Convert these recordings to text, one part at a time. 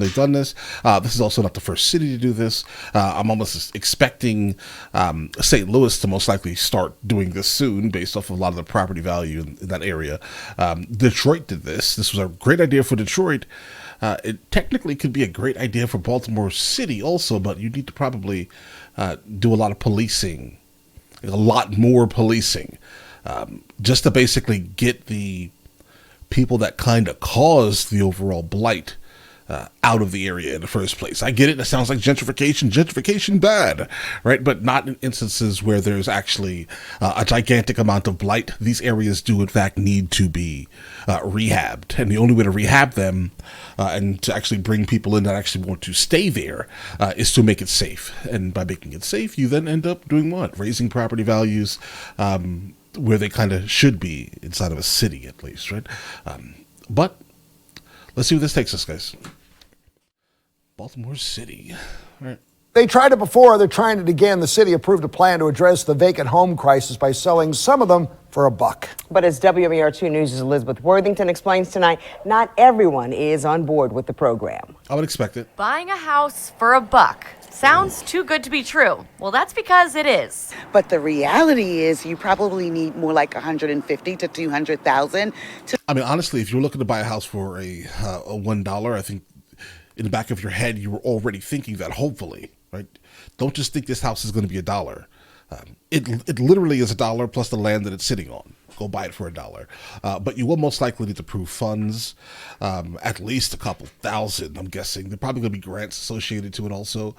they've done this. This is also not the first city to do this. I'm almost expecting St. Louis to most likely start doing this soon based off of a lot of the property value in that area. Detroit did this. This was a great idea for Detroit. It technically could be a great idea for Baltimore City also, but you need to probably do a lot of policing, a lot more policing, just to basically get the people that kind of caused the overall blight out of the area in the first place. I get it. It sounds like gentrification bad, right? But not in instances where there's actually a gigantic amount of blight. These areas do, in fact, need to be rehabbed. And the only way to rehab them and to actually bring people in that actually want to stay there is to make it safe. And by making it safe, you then end up doing what? Raising property values where they kind of should be inside of a city, at least, right? But let's see where this takes us, guys. Baltimore City. All right. They tried it before. They're trying it again. The city approved a plan to address the vacant home crisis by selling some of them for $1. But as WMER2 News' Elizabeth Worthington explains tonight, not everyone is on board with the program. I would expect it. Buying a house for $1 sounds too good to be true. Well, that's because it is. But the reality is you probably need more like 150 to 200,000. I mean, honestly, if you're looking to buy a house for a $1, I think in the back of your head, you were already thinking that, hopefully, right? Don't just think this house is going to be $1. It literally is $1 plus the land that it's sitting on. Go buy it for $1. But you will most likely need to prove funds, at least a couple thousand, I'm guessing. There probably going to be grants associated to it also.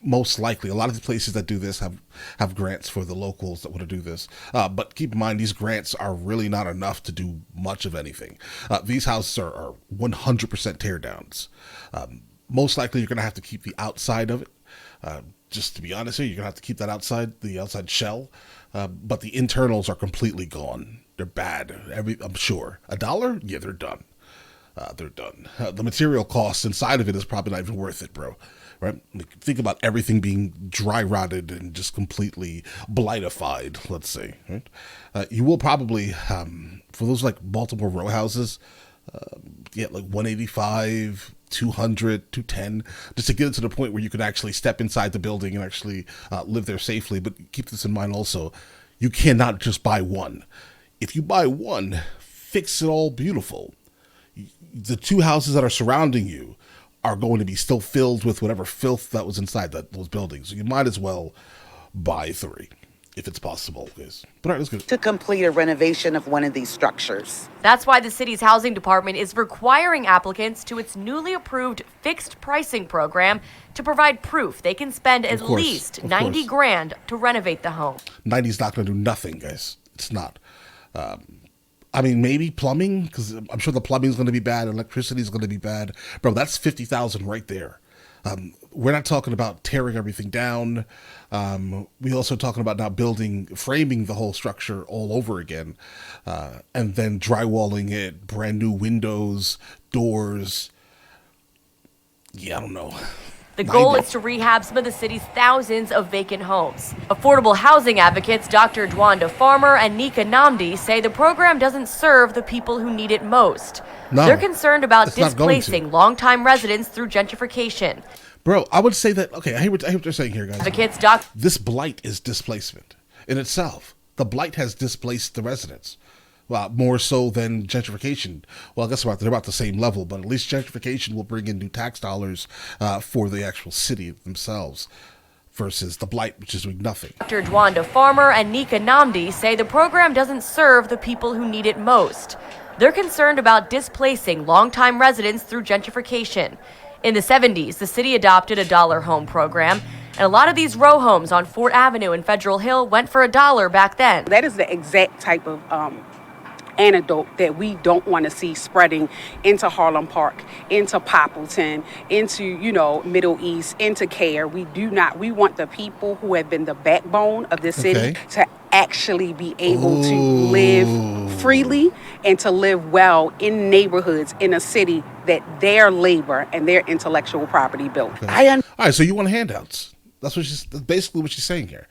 Most likely, a lot of the places that do this have grants for the locals that want to do this. But keep in mind, these grants are really not enough to do much of anything. These houses are 100% tear downs. Most likely, you're going to have to keep the outside of it. Just to be honest here, you're going to have to keep that outside, the outside shell. But the internals are completely gone. They're bad. I'm sure. $1? Yeah, they're done. They're done. The material cost inside of it is probably not even worth it, bro. Right? Like, think about everything being dry rotted and just completely blightified, let's say. Right? You will probably, for those like Baltimore row houses, get like 185, 200, 210, just to get it to the point where you can actually step inside the building and actually live there safely. But keep this in mind also, you cannot just buy one. If you buy one, fix it all beautiful. The two houses that are surrounding you are going to be still filled with whatever filth that was inside those buildings. So you might as well buy 3 if it's possible. But all right, let's go. To complete a renovation of one of these structures. That's why the city's housing department is requiring applicants to its newly approved fixed pricing program to provide proof they can spend at least 90 grand to renovate the home. 90 is not going to do nothing, guys. It's not. I mean, maybe plumbing, because I'm sure the plumbing is going to be bad. Electricity is going to be bad. Bro, that's 50,000 right there. We're not talking about tearing everything down. We're also talking about now framing the whole structure all over again, and then drywalling it, brand new windows, doors. Yeah, I don't know. The goal is to rehab some of the city's thousands of vacant homes. Affordable housing advocates Dr. Dwanda Farmer and Nika Namdi say the program doesn't serve the people who need it most. No, they're concerned about displacing longtime residents through gentrification. Bro, I would say that, okay, I hear what they're saying here, guys. Advocates This blight is displacement in itself. The blight has displaced the residents. Well, more so than gentrification. Well, I guess they're about the same level, but at least gentrification will bring in new tax dollars for the actual city themselves versus the blight, which is doing nothing. Dr. Dwanda Farmer and Nika Namdi say the program doesn't serve the people who need it most. They're concerned about displacing longtime residents through gentrification. In the 70s, the city adopted a $1 home program, and a lot of these row homes on Fort Avenue and Federal Hill went for $1 back then. That is the exact type of antidote that we don't want to see spreading into Harlem Park, into Poppleton, into, Middle East, into Care. We want the people who have been the backbone of this city to actually be able to live freely and to live well in neighborhoods in a city that their labor and their intellectual property built. All right, so you want handouts. That's basically what she's saying here.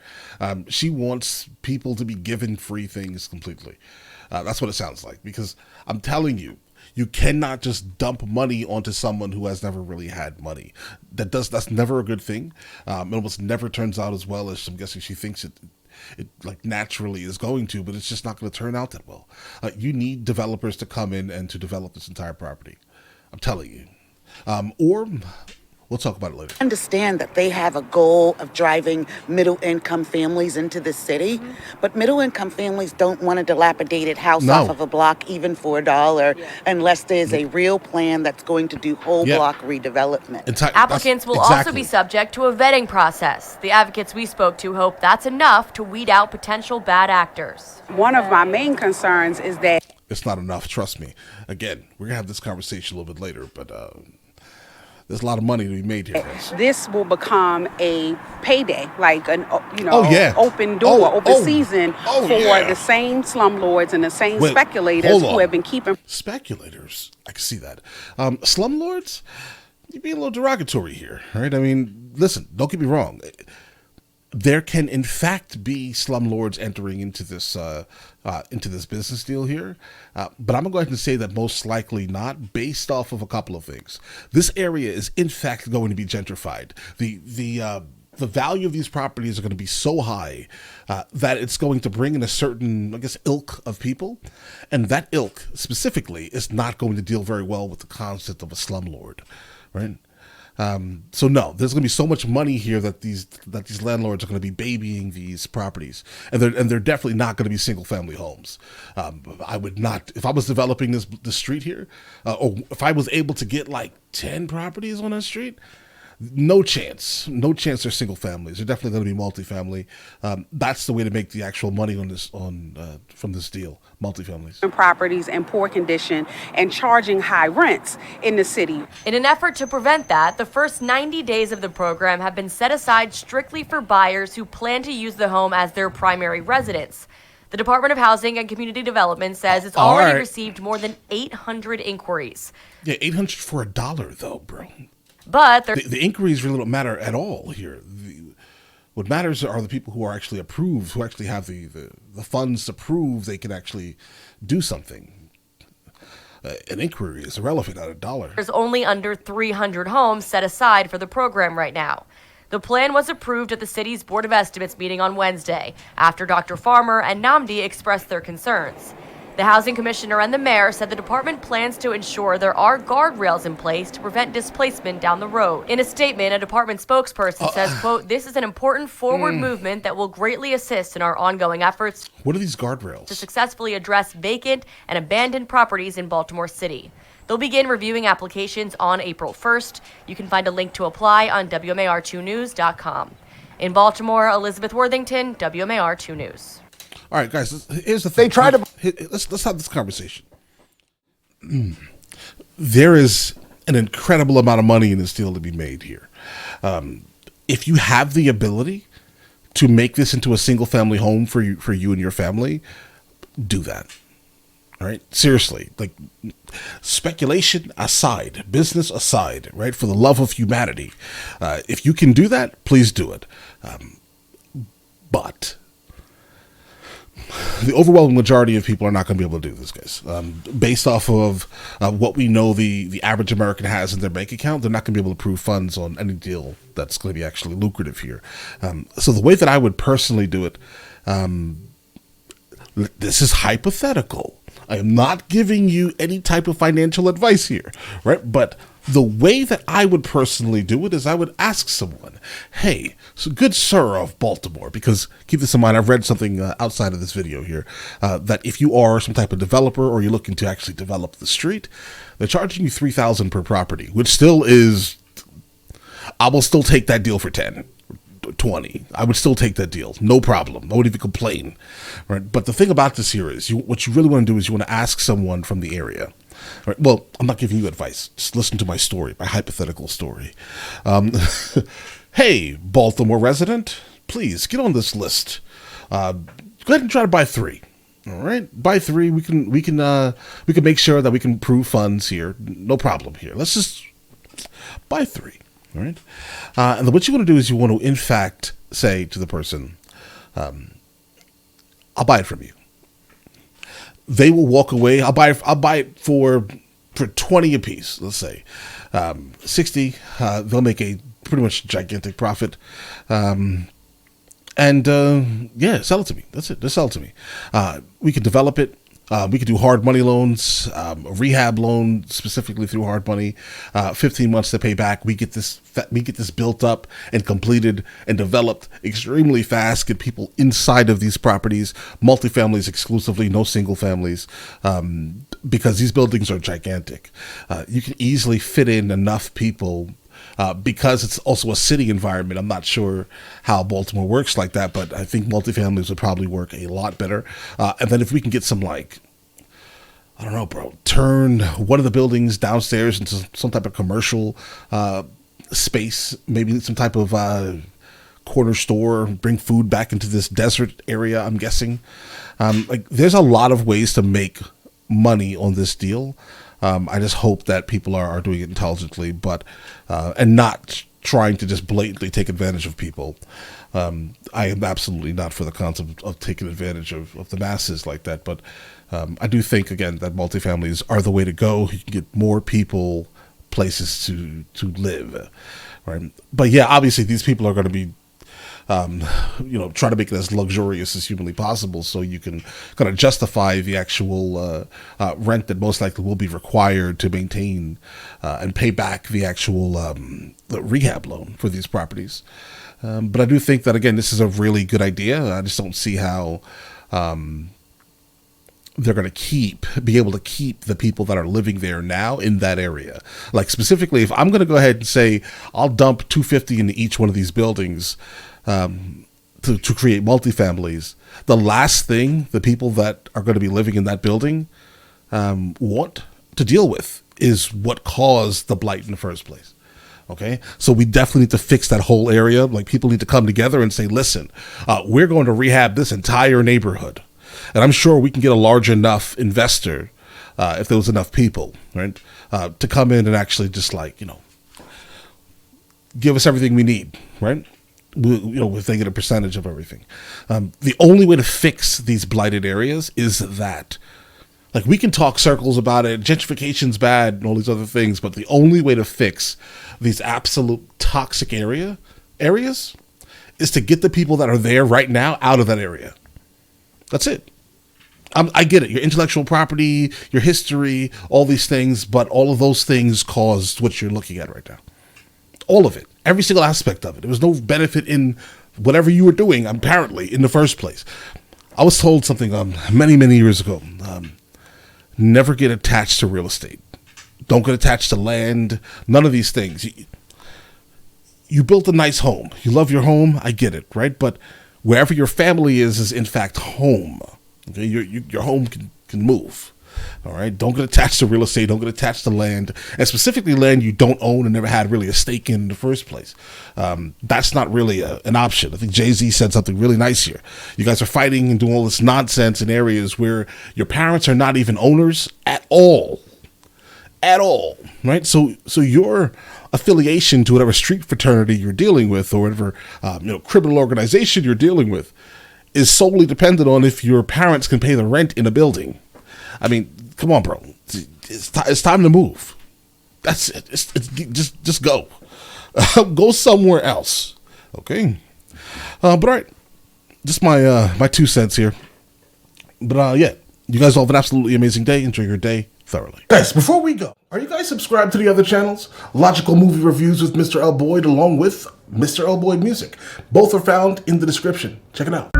She wants people to be given free things completely. That's what it sounds like, because I'm telling you, You cannot just dump money onto someone who has never really had money. That's never a good thing. It almost never turns out as well as I'm guessing she thinks it like naturally is going to, but it's just not going to turn out that well. You need developers to come in and to develop this entire property. I'm telling you. Or we'll talk about it later. Understand that they have a goal of driving middle-income families into the city, but middle-income families don't want a dilapidated house off of a block even for $1 unless there's a real plan that's going to do whole block redevelopment. Applicants will also be subject to a vetting process. The advocates we spoke to hope that's enough to weed out potential bad actors. One of my main concerns is that it's not enough, trust me. Again, we're gonna have this conversation a little bit later, but there's a lot of money to be made here. this will become a payday, like an open season for the same slumlords and the same speculators who have been keeping. Speculators, I can see that. Slumlords, you're being a little derogatory here, right? I mean, listen, don't get me wrong. There can, in fact, be slumlords entering into this business deal here, but I'm gonna go ahead and say that most likely not, based off of a couple of things. This area is, in fact, going to be gentrified. The value of these properties are going to be so high that it's going to bring in a certain, I guess, ilk of people, and that ilk specifically is not going to deal very well with the concept of a slumlord, right? So no, there's going to be so much money here that these landlords are going to be babying these properties, and they're definitely not going to be single family homes. I would not, if I was developing this street here, or if I was able to get like 10 properties on that street. No chance they're single families. They're definitely going to be multifamily. That's the way to make the actual money on this from this deal, multifamilies. Properties in poor condition and charging high rents in the city. In an effort to prevent that, the first 90 days of the program have been set aside strictly for buyers who plan to use the home as their primary residence. The Department of Housing and Community Development says it's already received more than 800 inquiries. Yeah, 800 for $1 though, bro. But the inquiries really don't matter at all here. What matters are the people who are actually approved, who actually have the funds to prove they can actually do something. An inquiry is irrelevant at $1. There's only under 300 homes set aside for the program right now. The plan was approved at the city's Board of Estimates meeting on Wednesday after Dr. Farmer and Namdi expressed their concerns. The housing commissioner and the mayor said the department plans to ensure there are guardrails in place to prevent displacement down the road. In a statement, a department spokesperson says, quote, "This is an important forward movement that will greatly assist in our ongoing efforts." What are these guardrails? To successfully address vacant and abandoned properties in Baltimore City. They'll begin reviewing applications on April 1st. You can find a link to apply on WMAR2news.com. In Baltimore, Elizabeth Worthington, WMAR2 News. All right, guys, here's the thing. Let's have this conversation. There is an incredible amount of money in this deal to be made here. If you have the ability to make this into a single-family home for you and your family, do that. All right, seriously, like speculation aside, business aside, right? For the love of humanity, if you can do that, please do it. But the overwhelming majority of people are not going to be able to do this, guys. Based off of what we know the average American has in their bank account, they're not going to be able to approve funds on any deal that's going to be actually lucrative here. So the way that I would personally do it, this is hypothetical. I am not giving you any type of financial advice here, right? But the way that I would personally do it is I would ask someone, hey, so good sir of Baltimore, because keep this in mind, I've read something outside of this video here, that if you are some type of developer or you're looking to actually develop the street, they're charging you $3,000 per property, which still is, I will still take that deal for 10. 20. I would still take that deal. No problem. I wouldn't even complain. Right? But the thing about this here is what you really want to do is you want to ask someone from the area. Right? Well, I'm not giving you advice. Just listen to my story, my hypothetical story. Hey, Baltimore resident, please get on this list. Go ahead and try to buy 3. All right, buy 3. We can make sure that we can approve funds here. No problem here. Let's just buy 3. All right, and then what you want to do is you want to, in fact, say to the person, "I'll buy it from you." They will walk away. I'll buy it for for 20 apiece, let's say, 60, they'll make a pretty much gigantic profit. Yeah, sell it to me. That's it. Just sell it to me. We can develop it. We could do hard money loans, a rehab loan specifically through hard money, 15 months to pay back. We get this built up and completed and developed extremely fast. Get people inside of these properties, multifamilies exclusively, no single families, because these buildings are gigantic. You can easily fit in enough people. Because it's also a city environment, I'm not sure how Baltimore works like that, but I think multifamilies would probably work a lot better. And then if we can get some, like, I don't know, bro, turn one of the buildings downstairs into some type of commercial space, maybe some type of corner store, bring food back into this desert area, I'm guessing. Like, there's a lot of ways to make money on this deal. I just hope that people are doing it intelligently, but and not trying to just blatantly take advantage of people. I am absolutely not for the concept of taking advantage of the masses like that. But I do think, again, that multifamilies are the way to go. You can get more people places to live, right? But yeah, obviously these people are going to be try to make it as luxurious as humanly possible, so you can kind of justify the actual rent that most likely will be required to maintain and pay back the actual the rehab loan for these properties. But I do think that, again, this is a really good idea. I just don't see how they're going to be able to keep the people that are living there now in that area. Like, specifically, if I'm going to go ahead and say I'll dump $250 into each one of these buildings, to create multifamilies, the last thing the people that are going to be living in that building want to deal with is what caused the blight in the first place. Okay, so we definitely need to fix that whole area. Like, people need to come together and say, listen, we're going to rehab this entire neighborhood. And I'm sure we can get a large enough investor, if there was enough people, right, to come in and actually just, like, give us everything we need, right? If they get a percentage of everything. The only way to fix these blighted areas is that, like, we can talk circles about it, gentrification's bad and all these other things, but the only way to fix these absolute toxic areas is to get the people that are there right now out of that area. That's it. I get it. Your intellectual property, your history, all these things, but all of those things caused what you're looking at right now. All of it. Every single aspect of it. There was no benefit in whatever you were doing, apparently, in the first place. I was told something many, many years ago. Never get attached to real estate. Don't get attached to land. None of these things. You built a nice home. You love your home. I get it, right? But wherever your family is in fact home. Okay? Your home can move. All right. Don't get attached to real estate. Don't get attached to land, and specifically land you don't own and never had really a stake in the first place. That's not really an option. I think Jay-Z said something really nice here. You guys are fighting and doing all this nonsense in areas where your parents are not even owners at all, right? So your affiliation to whatever street fraternity you're dealing with, or whatever criminal organization you're dealing with, is solely dependent on if your parents can pay the rent in a building. I mean, come on, bro. It's time to move. That's it. Just go. Go somewhere else. Okay. But all right. Just my 2 cents here. But yeah, you guys all have an absolutely amazing day. Enjoy your day thoroughly. Guys, before we go, are you guys subscribed to the other channels? Logical Movie Reviews with Mr. L. Boyd, along with Mr. L. Boyd Music. Both are found in the description. Check it out.